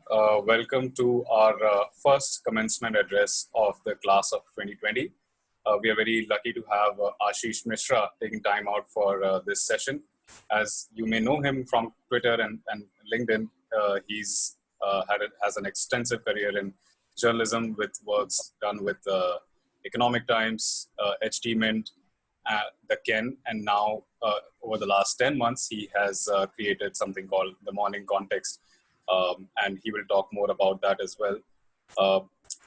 Welcome to our first commencement address of the class of 2020. We are very lucky to have Ashish Mishra taking time out for this session. As you may know him from Twitter and LinkedIn, he's has an extensive career in journalism with works done with Economic Times, HT Mint, the Ken, and now over the last 10 months, he has created something called The Morning Context. And he will talk more about that as well.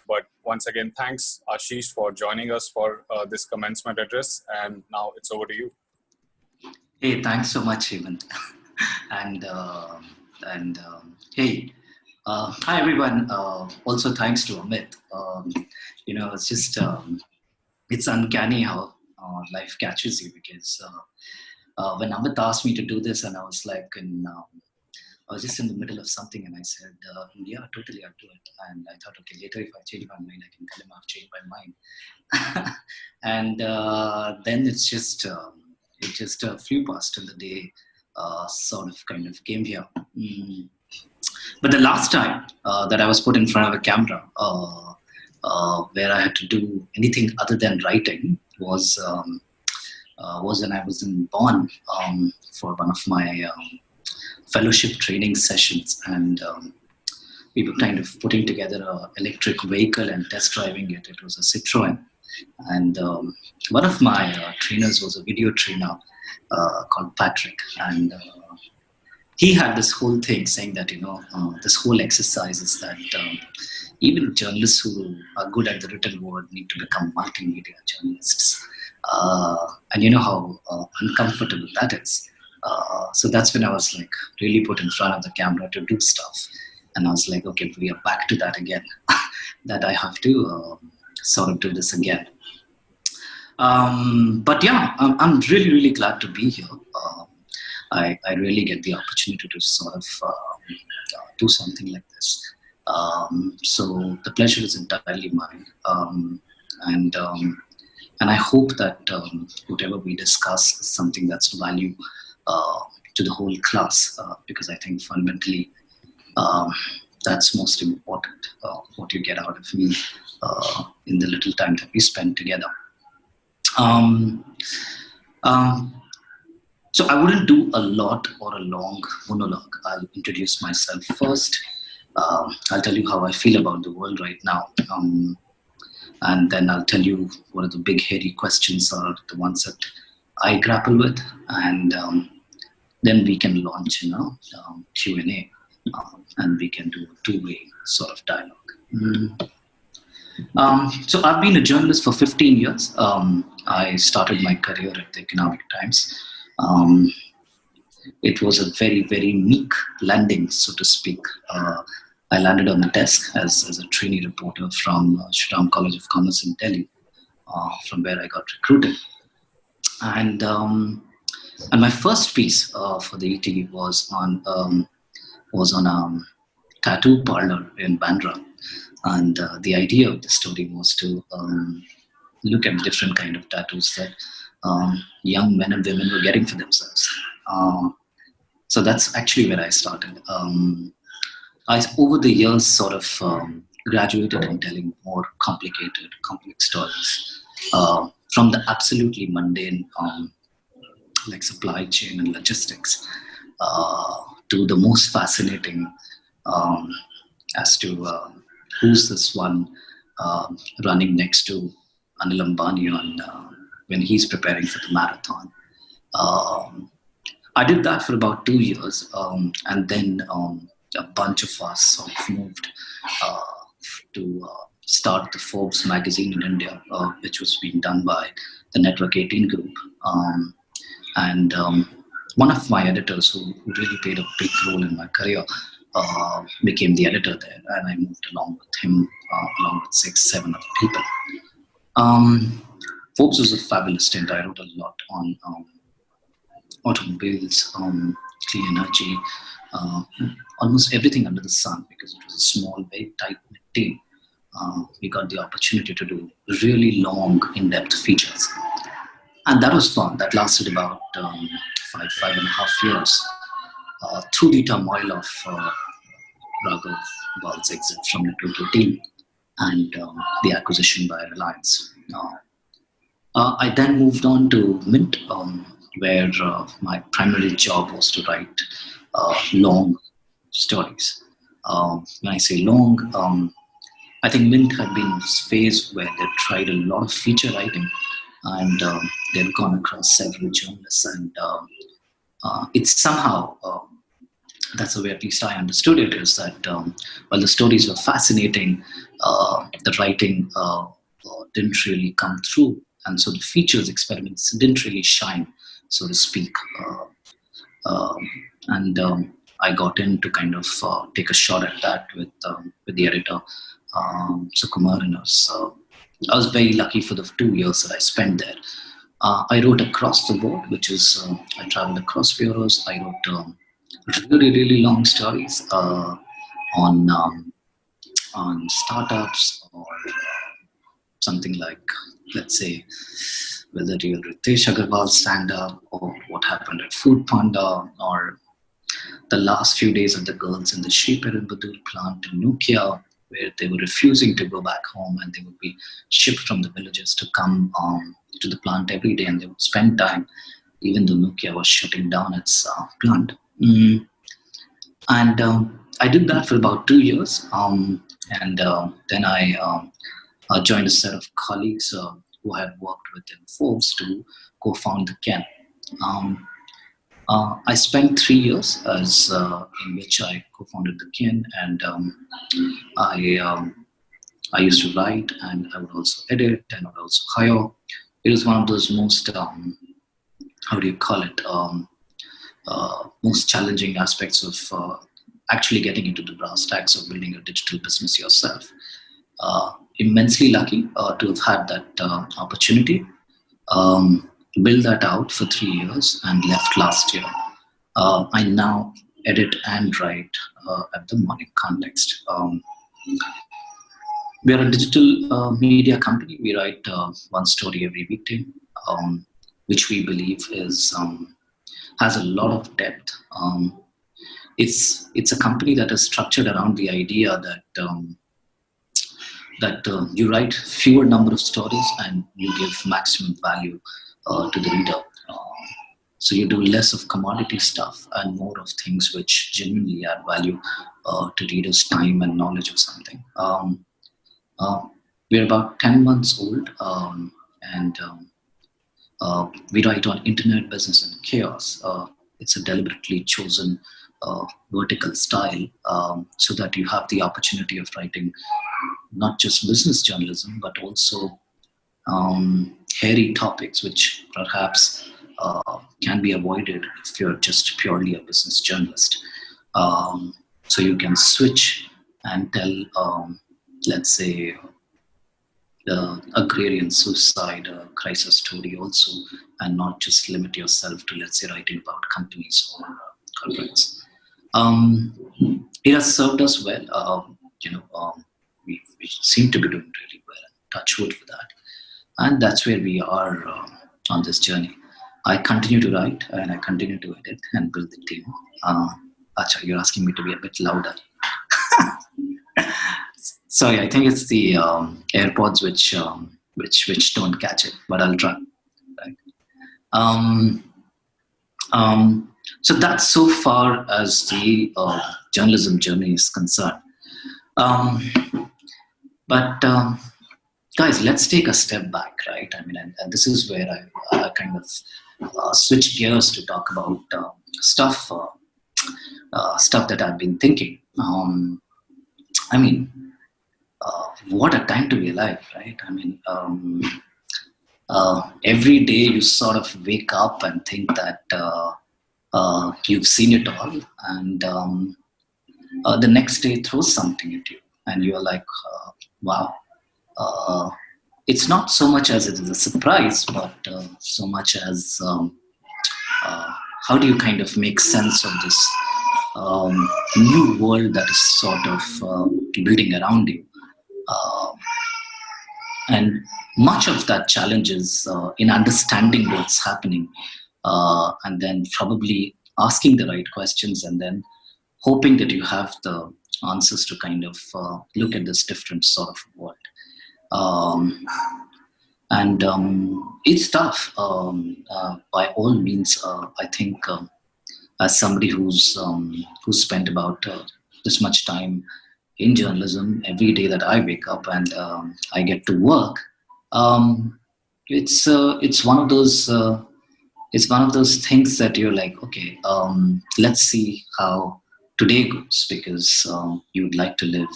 But once again, thanks Ashish for joining us for this commencement address. And now it's over to you. Hey, thanks so much, Hemant. and hey, hi everyone. Also, thanks to Amit. It's just it's uncanny how life catches you because when Amit asked me to do this, and I was like, I was just in the middle of something, and I said, "Yeah, totally, I'll do it." And I thought, okay, later if I change my mind, I can tell him I've changed my mind. And then it just flew past till the day sort of kind of came here. But the last time that I was put in front of a camera, where I had to do anything other than writing, was when I was in Bonn for one of my fellowship training sessions, and we were kind of putting together an electric vehicle and test driving it. It was a Citroen, and one of my trainers was a video trainer called Patrick, and he had this whole thing saying that this whole exercise is that even journalists who are good at the written word need to become multimedia journalists, and you know how uncomfortable that is. So that's when I was like really put in front of the camera to do stuff, and I was like, okay, we are back to that again. That I have to sort of do this again. But yeah, I'm really, really glad to be here. I really get the opportunity to sort of do something like this. So the pleasure is entirely mine. And I hope that whatever we discuss is something that's value to the whole class, because I think fundamentally that's most important, what you get out of me in the little time that we spend together. So I wouldn't do a lot or a long monologue. I'll introduce myself first. I'll tell you how I feel about the world right now. And then I'll tell you what are the big hairy questions are, the ones that I grapple with. And then we can launch, Q&A. And we can do a two-way sort of dialogue. So I've been a journalist for 15 years. I started my career at the Economic Times. It was a very, very meek landing, so to speak. I landed on the desk as a trainee reporter from Shriram College of Commerce in Delhi, from where I got recruited. And my first piece for the ET was on a tattoo parlour in Bandra. And the idea of the story was to look at different kind of tattoos that young men and women were getting for themselves. So that's actually where I started. I, over the years, sort of graduated in telling more complicated, complex stories. From the absolutely mundane, like supply chain and logistics, to the most fascinating as to who's this one running next to Anil Ambani when he's preparing for the marathon. I did that for about 2 years, and then a bunch of us sort of moved to start the Forbes magazine in India, which was being done by the Network 18 group. And one of my editors who really played a big role in my career became the editor there, and I moved along with him, along with 6-7 other people. Forbes was a fabulous stint. I wrote a lot on automobiles, clean energy, almost everything under the sun, because it was a small, very tight-knit team. We got the opportunity to do really long, in-depth features. And that was fun. That lasted about 5.5 years. Through the turmoil of Raghav Bal's exit from Network 18 and the acquisition by Reliance. I then moved on to Mint, where my primary job was to write long stories. When I say long, I think Mint had been in this phase where they tried a lot of feature writing, and they'd gone across several journalists, and it's somehow that's the way at least I understood it, is that while the stories were fascinating, the writing didn't really come through, and so the features experiments didn't really shine, so to speak. And I got in to kind of take a shot at that with the editor, Sukumar, and I was very lucky for the 2 years that I spent there. I wrote across the board, which is I traveled across bureaus. I wrote really long stories on startups, or something like, let's say, whether you'll Ritesh Agarwal stand up, or what happened at Food Panda, or the last few days of the girls in the Sri Perumbudur plant in Nokia, where they were refusing to go back home, and they would be shipped from the villages to come to the plant every day, and they would spend time, even though Nokia was shutting down its plant. And I did that for about 2 years, and then I joined a set of colleagues who had worked within Forbes to co-found the Ken. I spent 3 years in which I co-founded the Ken, and I used to write, and I would also edit, and I would also hire. It was one of those most how do you call it? Most challenging aspects of actually getting into the brass tacks of building a digital business yourself. Immensely lucky to have had that opportunity. Build that out for 3 years and left last year. I now edit and write at the Morning Context. We are a digital media company. We write one story every weekday, which we believe has a lot of depth. It's a company that is structured around the idea that you write fewer number of stories and you give maximum value to the reader. So you do less of commodity stuff and more of things which genuinely add value to readers' time and knowledge of something. We're about 10 months old, and we write on internet, business, and chaos. It's a deliberately chosen vertical style, so that you have the opportunity of writing not just business journalism, but also hairy topics which perhaps can be avoided if you're just purely a business journalist. So you can switch and tell, let's say, the agrarian suicide crisis story also, and not just limit yourself to, let's say, writing about companies or corporates. It has served us well. We seem to be doing really well. Touch wood for that. And that's where we are on this journey. I continue to write, and I continue to edit and build the team. Acha, you're asking me to be a bit louder. Sorry, I think it's the AirPods which don't catch it, but I'll try. Right. So that's so far as the journalism journey is concerned. But guys, let's take a step back, right? I mean, and this is where I kind of switch gears to talk about stuff that I've been thinking. I mean, what a time to be alive, right? I mean, every day you sort of wake up and think that you've seen it all, and the next day throws something at you, and you're like, wow. It's not so much as it is a surprise, but so much as how do you kind of make sense of this new world that is sort of building around you. And much of that challenge is in understanding what's happening, and then probably asking the right questions, and then hoping that you have the answers to kind of look at this different sort of world. Um, and it's tough. By all means, I think as somebody who's spent about this much time in journalism, every day that I wake up and I get to work, um, it's one of those. It's one of those things that you're like, okay, let's see how today goes, because you would like to live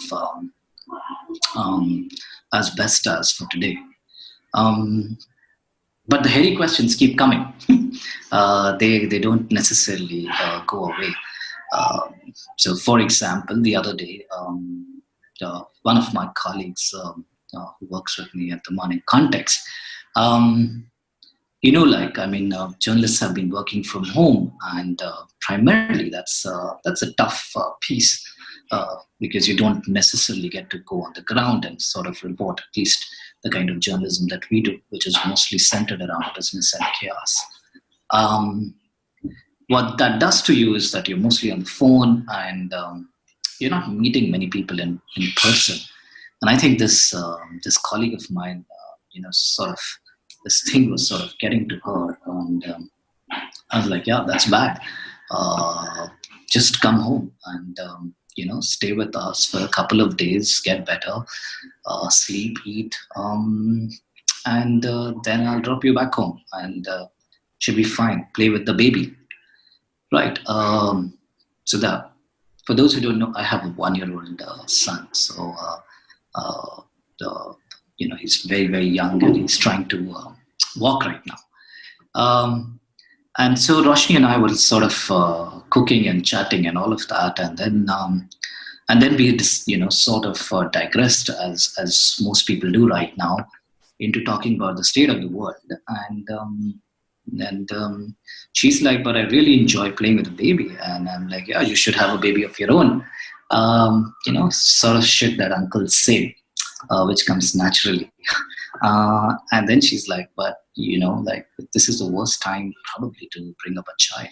um, as best as for today. Um, but the hairy questions keep coming. They don't necessarily go away. So, for example, the other day, one of my colleagues who works with me at the Morning Context, um, journalists have been working from home, and primarily that's a tough piece, because you don't necessarily get to go on the ground and sort of report, at least the kind of journalism that we do, which is mostly centered around business and chaos. What that does to you is that you're mostly on the phone, and you're not meeting many people in person. And I think this colleague of mine, sort of this thing was sort of getting to her, and I was like, yeah, that's bad. Just come home and stay with us for a couple of days, get better, sleep, eat, and then I'll drop you back home, and should be fine. Play with the baby, right? So that, for those who don't know, I have a 1-year-old son. So he's very, very young, and he's trying to walk right now. And so Roshni and I were sort of cooking and chatting and all of that, and then we just, sort of digressed, as most people do right now, into talking about the state of the world. And she's like, but I really enjoy playing with a baby. And I'm like, yeah, you should have a baby of your own. Sort of shit that uncles say, which comes naturally. And then she's like, but this is the worst time probably to bring up a child.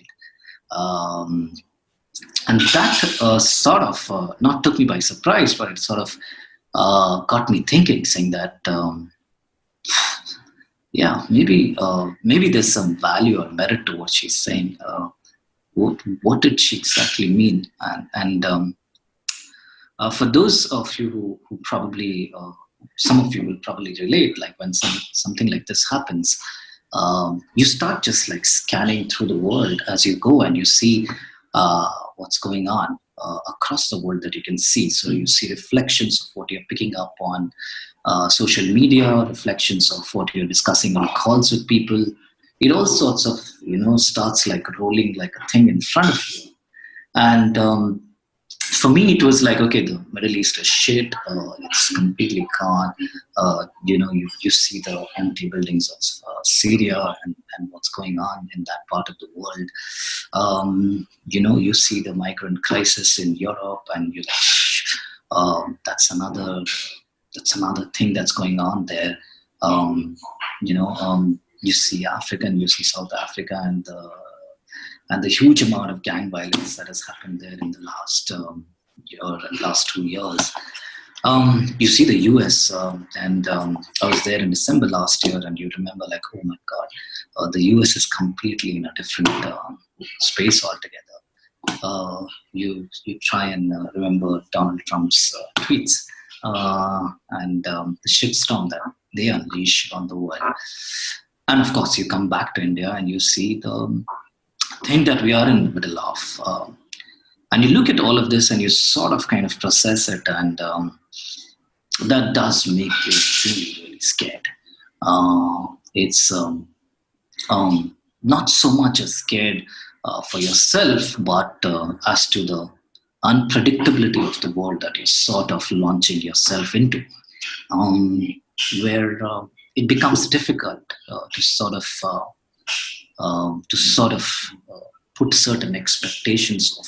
And that sort of not took me by surprise, but it sort of got me thinking, saying that maybe there's some value or merit to what she's saying. What did she exactly mean? And for those of you who probably, some of you will probably relate, like when something like this happens, you start just like scanning through the world as you go, and you see what's going on across the world that you can see. So you see reflections of what you're picking up on social media, reflections of what you're discussing on calls with people. It all sorts of, starts like rolling like a thing in front of you. And for me, it was like, okay, the Middle East is shit. It's completely gone. You see the empty buildings of Syria and what's going on in that part of the world. You see the migrant crisis in Europe, and you're like, that's another thing that's going on there. You see Africa, and you see South Africa, and the huge amount of gang violence that has happened there in the last 2 years. You see the US, and I was there in December last year, and you remember, like, oh my God, the US is completely in a different space altogether. You try and remember Donald Trump's tweets, and the shitstorm that they unleash on the world. And of course, you come back to India, and you see the thing that we are in the middle of. And you look at all of this, and you sort of kind of process it, and that does make you really, really scared. It's not so much a scared for yourself, but as to the unpredictability of the world that you're sort of launching yourself into, where it becomes difficult to sort of put certain expectations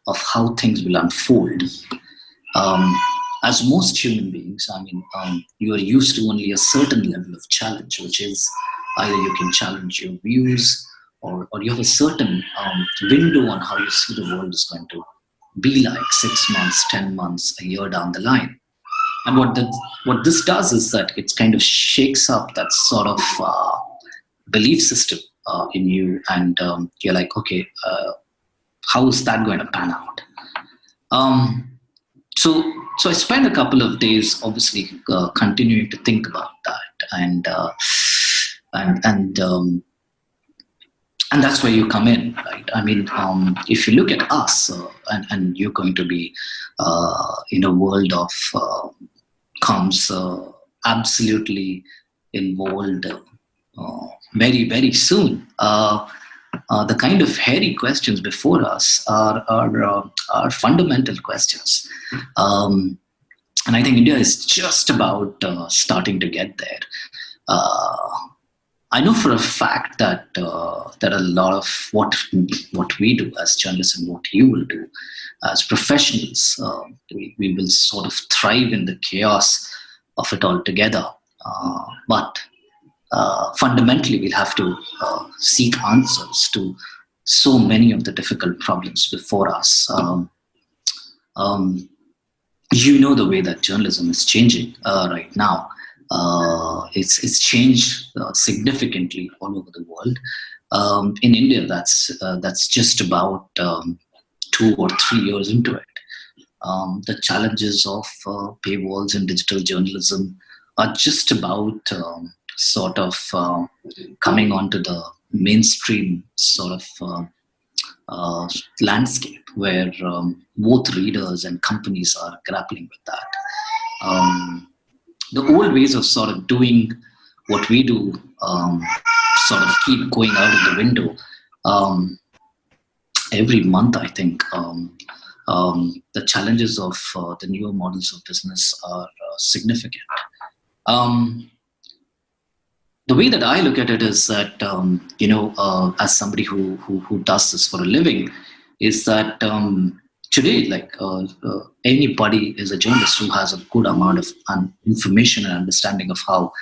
of how things will unfold. As most human beings, you are used to only a certain level of challenge, which is either you can challenge your views, or you have a certain window on how you see the world is going to be like 6 months, 10 months, a year down the line. And what this does is that it kind of shakes up that sort of belief system in you, and you're like, okay, how is that going to pan out? Um, so I spent a couple of days, obviously, continuing to think about that, and and um, and that's where you come in, right? I mean, if you look at us, and you're going to be in a world of comms absolutely involved very, very soon. The kind of hairy questions before us are fundamental questions. And I think India is just about starting to get there. I know for a fact that that a lot of what we do as journalists and what you will do as professionals, we will sort of thrive in the chaos of it all together. But fundamentally, we'll have to seek answers to so many of the difficult problems before us. You know the way that journalism is changing right now. It's changed significantly all over the world. In India, that's just about 2 or 3 years into it. The challenges of paywalls and digital journalism are just about sort of coming onto the mainstream sort of landscape, where both readers and companies are grappling with that. The old ways of sort of doing what we do sort of keep going out of the window. Every month, I think the challenges of the newer models of business are significant. The way that I look at it is that, as somebody who does this for a living, is that today, like anybody is a journalist who has a good amount of information and understanding of how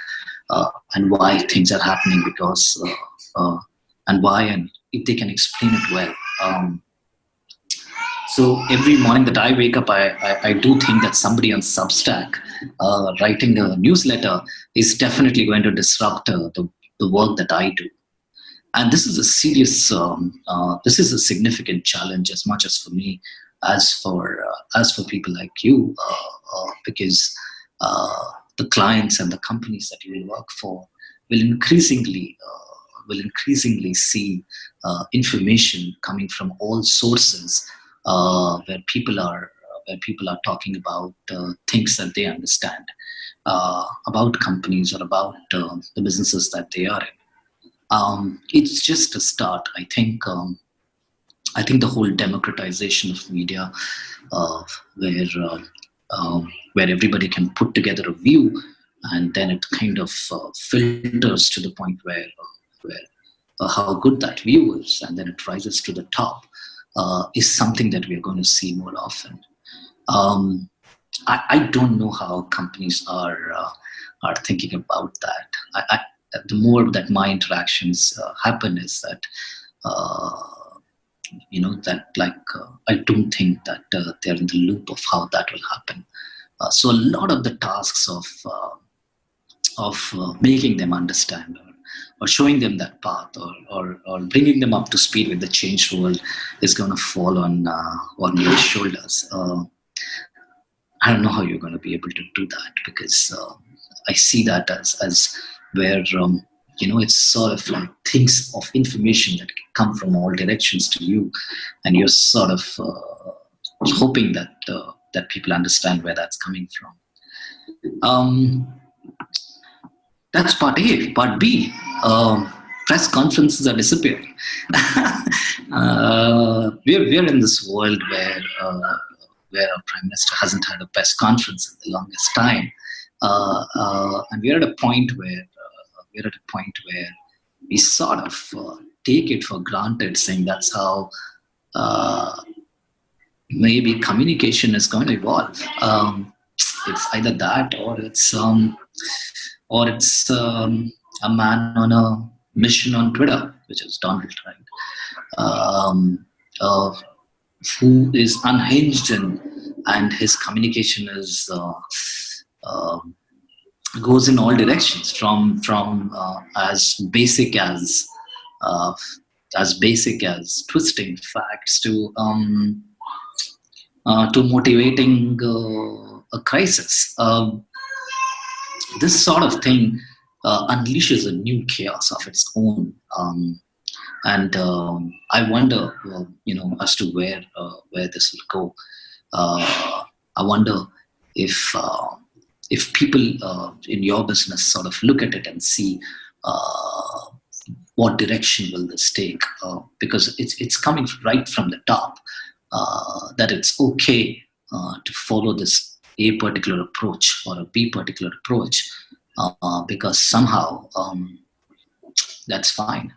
and why things are happening, because and why, and if they can explain it well. So every morning that I wake up, I do think that somebody on Substack writing a newsletter is definitely going to disrupt the work that I do. And this is a serious, this is a significant challenge, as much as for me, as for people like you, because the clients and the companies that you will work for will increasingly see information coming from all sources, where people are talking about things that they understand about companies or about the businesses that they are in. It's just a start. I think the whole democratization of media, where everybody can put together a view, and then it kind of filters to the point where how good that view is, and then it rises to the top, is something that we're going to see more often. I don't know how companies are thinking about that. The more that my interactions happen is that, I don't think that they're in the loop of how that will happen. So a lot of the tasks of making them understand, or showing them that path, or bringing them up to speed with the changed world, is going to fall on your shoulders. I don't know how you're going to be able to do that, because I see that as where it's sort of like things of information that come from all directions to you, and you're sort of hoping that that people understand where that's coming from. That's part A. Part B, press conferences are disappearing. We're in this world where our Prime Minister hasn't had a press conference in the longest time, and we're at a point where we sort of take it for granted, saying that's how maybe communication is going to evolve. It's either that, or it's a man on a mission on Twitter, which is Donald, right? who is unhinged and his communication is uh, goes in all directions, from uh, as basic as twisting facts to motivating a crisis. This sort of thing unleashes a new chaos of its own. And I wonder, as to where this will go. I wonder if people in your business sort of look at it and see what direction will this take, because it's coming right from the top, that it's okay to follow this A particular approach or a B particular approach, because somehow that's fine.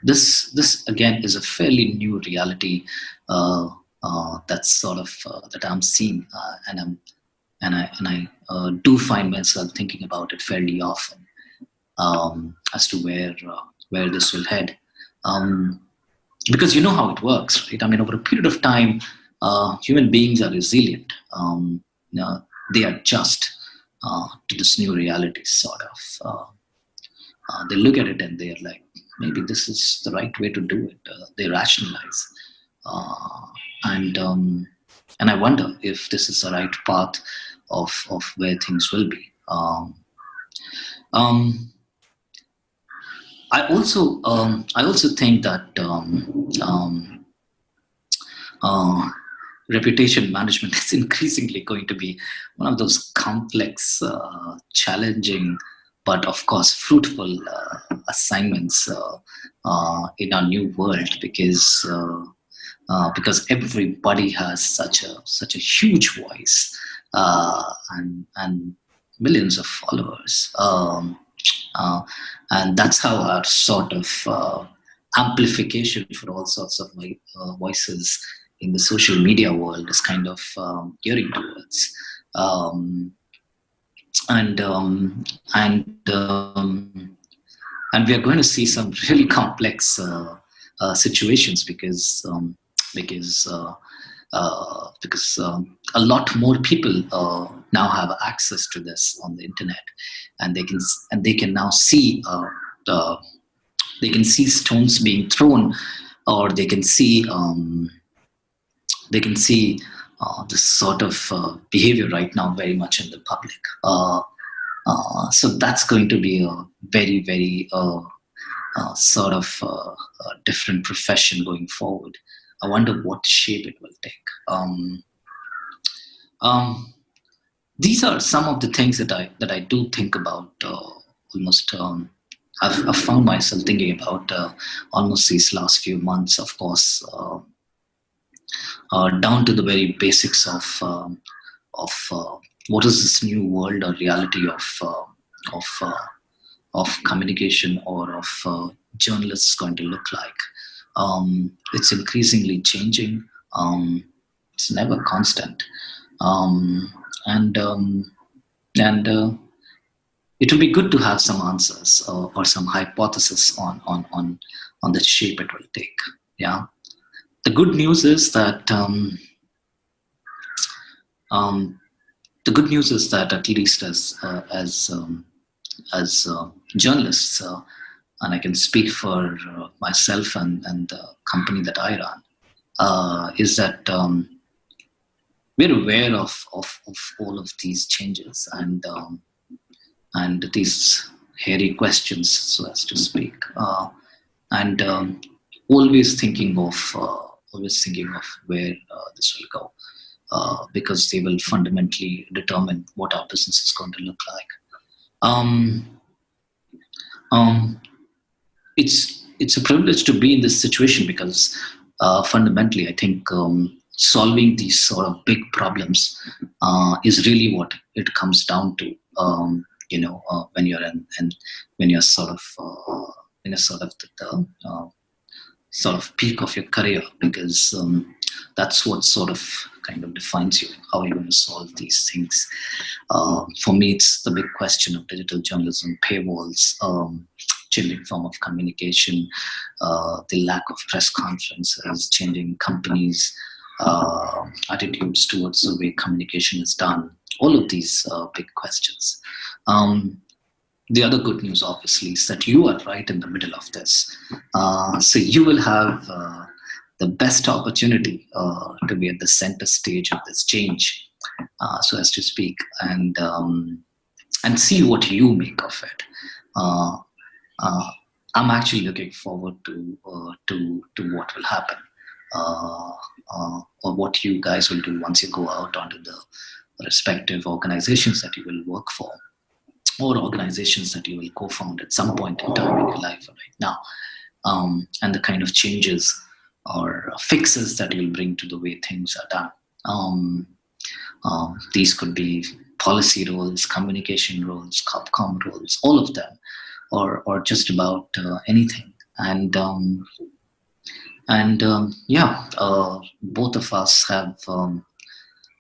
This again is a fairly new reality that's sort of that I'm seeing, and I do find myself thinking about it fairly often, as to where this will head, because you know how it works, right? I mean, over a period of time, human beings are resilient. They adjust to this new reality, sort of. They look at it and they're like, maybe this is the right way to do it. They rationalize, and I wonder if this is the right path of where things will be. I also think that reputation management is increasingly going to be one of those complex, challenging, but of course fruitful assignments in our new world, because everybody has such a huge voice, and millions of followers, and that's how our sort of amplification for all sorts of voices in the social media world is kind of gearing towards. And we are going to see some really complex situations, because a lot more people now have access to this on the internet, and they can now see they can see stones being thrown, or they can see this sort of behavior right now very much in the public. So that's going to be a very, very sort of different profession going forward. I wonder what shape it will take. These are some of the things that I do think about almost. I've found myself thinking about almost these last few months, of course, down to the very basics of what is this new world or reality of communication or of journalists going to look like. It's increasingly changing. It's never constant, and it would be good to have some answers or some hypothesis on the shape it will take. Yeah. The good news is that at least as journalists, and I can speak for myself and the company that I run, is that we're aware of all of these changes and these hairy questions, so as to speak, and always thinking of where this will go, because they will fundamentally determine what our business is going to look like. It's a privilege to be in this situation, because fundamentally, I think solving these sort of big problems is really what it comes down to. When you're when you're sort of in a sort of the sort of peak of your career, because that's what sort of kind of defines you. How are you going to solve these things? For me, it's the big question of digital journalism, paywalls, changing form of communication, the lack of press conferences, changing companies' attitudes towards the way communication is done. All of these big questions. The other good news, obviously, is that you are right in the middle of this. So you will have the best opportunity to be at the center stage of this change, so as to speak, and see what you make of it. I'm actually looking forward to what will happen, or what you guys will do once you go out onto the respective organizations that you will work for, or organizations that you will co-found at some point in time in your life right now, and the kind of changes or fixes that you'll bring to the way things are done. These could be policy roles, communication roles, COPCOM roles, all of them, or just about anything. And both of us have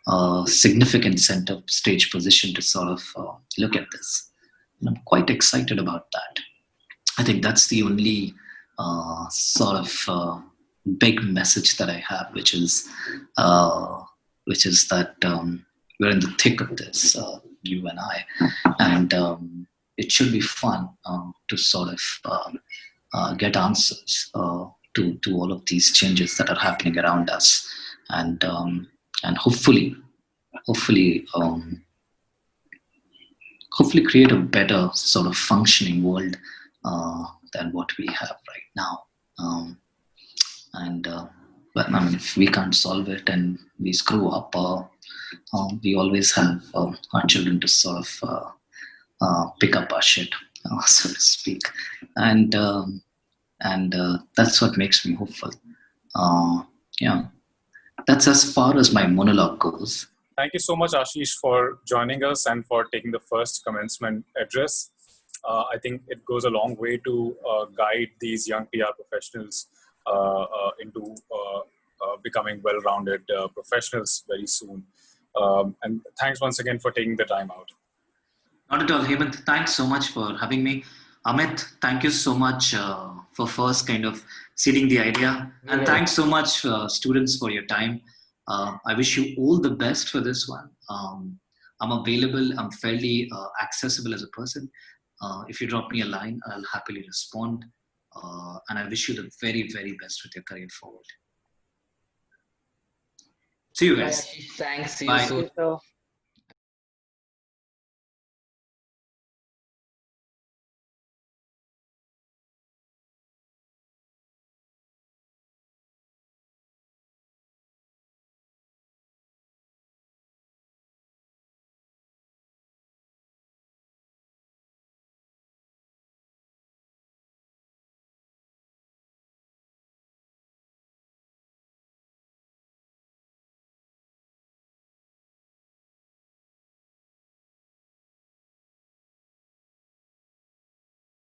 a significant center stage position to sort of look at this. And I'm quite excited about that. I think that's the only sort of big message that I have, which is that we're in the thick of this, you and I, and it should be fun to sort of get answers to all of these changes that are happening around us, and hopefully create a better sort of functioning world than what we have right now. But I mean, if we can't solve it and we screw up, we always have our children to sort of pick up our shit, so to speak, and that's what makes me hopeful. That's as far as my monologue goes. Thank you so much, Ashish, for joining us and for taking the first commencement address. I think it goes a long way to guide these young PR professionals into becoming well-rounded professionals very soon. And thanks once again for taking the time out. Not at all, Hemant. Thanks so much for having me. Amit, thank you so much for first kind of seeding the idea. And thanks so much, students, for your time. I wish you all the best for this one. I'm available. I'm fairly accessible as a person. If you drop me a line, I'll happily respond. And I wish you the very, very best with your career forward. See you guys. Thanks. See you Bye. soon.